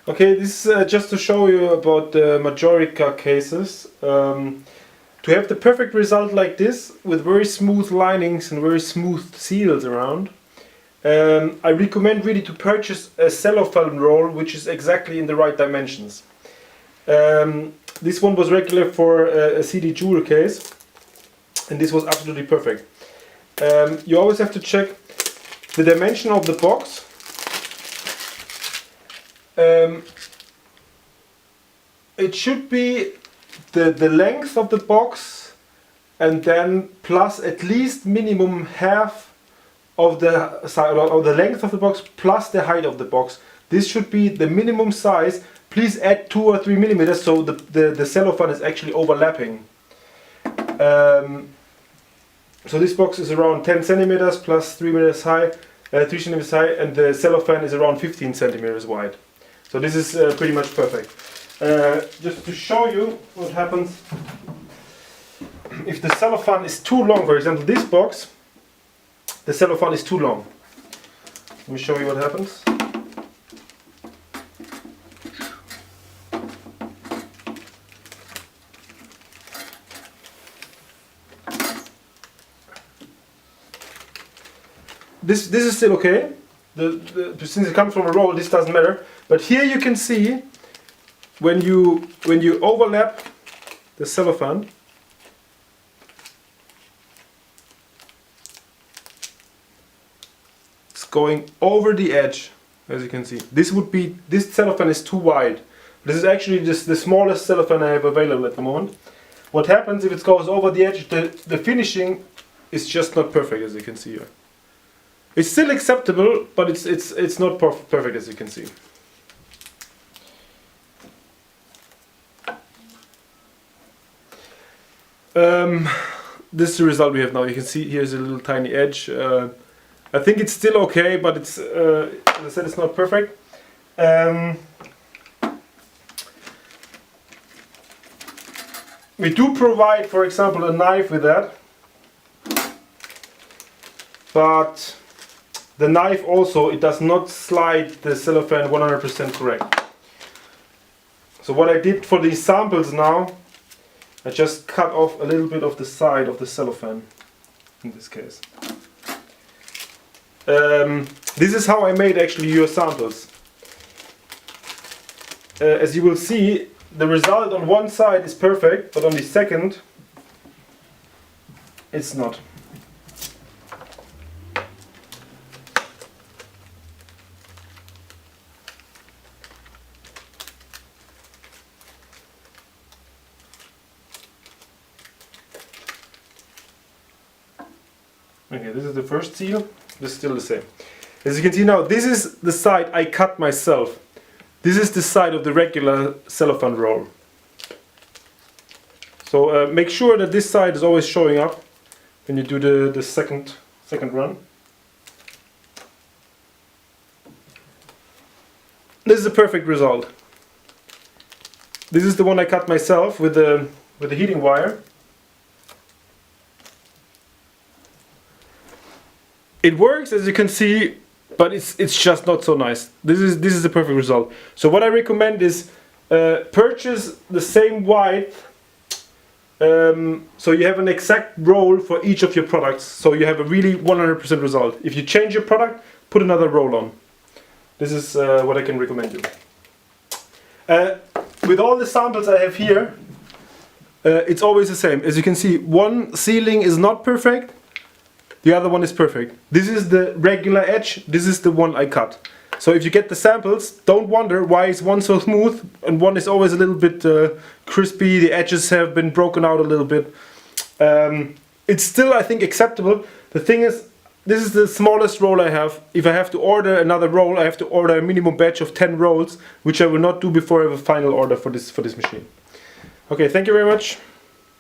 Okay, this is just to show you about the Majorica cases. To have the perfect result like this, with very smooth linings and very smooth seals around, I recommend really to purchase a cellophane roll which is exactly in the right dimensions. This one was regular for a CD jewel case, and this was absolutely perfect. You always have to check the dimension of the box. It should be the length of the box, and then plus at least minimum half of the size, or the length of the box plus the height of the box. This should be the minimum size. Please add 2 or 3 millimeters so the cellophane is actually overlapping. So this box is around 10 centimeters plus 3 centimeters high, and the cellophane is around 15 centimeters wide. So this is pretty much perfect. Just to show you what happens if the cellophane is too long. For example, this box, the cellophane is too long. Let me show you what happens. This is still okay. Since it comes from a roll, this doesn't matter. But here you can see when you overlap the cellophane, it's going over the edge, as you can see. This cellophane is too wide. This is actually just the smallest cellophane I have available at the moment. What happens if it goes over the edge? The finishing is just not perfect, as you can see here. It's still acceptable, but it's not perfect, as you can see. This is the result we have now. You can see here's a little tiny edge. I think it's still okay, but it's as I said, it's not perfect. We do provide, for example, a knife with that, but the knife also, it does not slide the cellophane 100% correct. So what I did for these samples now, I just cut off a little bit of the side of the cellophane in this case. This is how I made actually your samples. As you will see, the result on one side is perfect, but on the second it's not. Okay, this is the first seal. This is still the same. As you can see now, this is the side I cut myself. This is the side of the regular cellophane roll. So make sure that this side is always showing up when you do the second run. This is a perfect result. This is the one I cut myself with the heating wire. It works, as you can see, but it's just not so nice. This is the perfect result. So what I recommend is purchase the same width, so you have an exact roll for each of your products. So you have a really 100% result. If you change your product, put another roll on. This is what I can recommend you. With all the samples I have here, it's always the same. As you can see, one sealing is not perfect. The other one is perfect. This is the regular edge, this is the one I cut. So if you get the samples, don't wonder why is one so smooth and one is always a little bit crispy, the edges have been broken out a little bit. It's still, I think, acceptable. The thing is, this is the smallest roll I have. If I have to order another roll, I have to order a minimum batch of 10 rolls, which I will not do before I have a final order for this machine. Okay, thank you very much.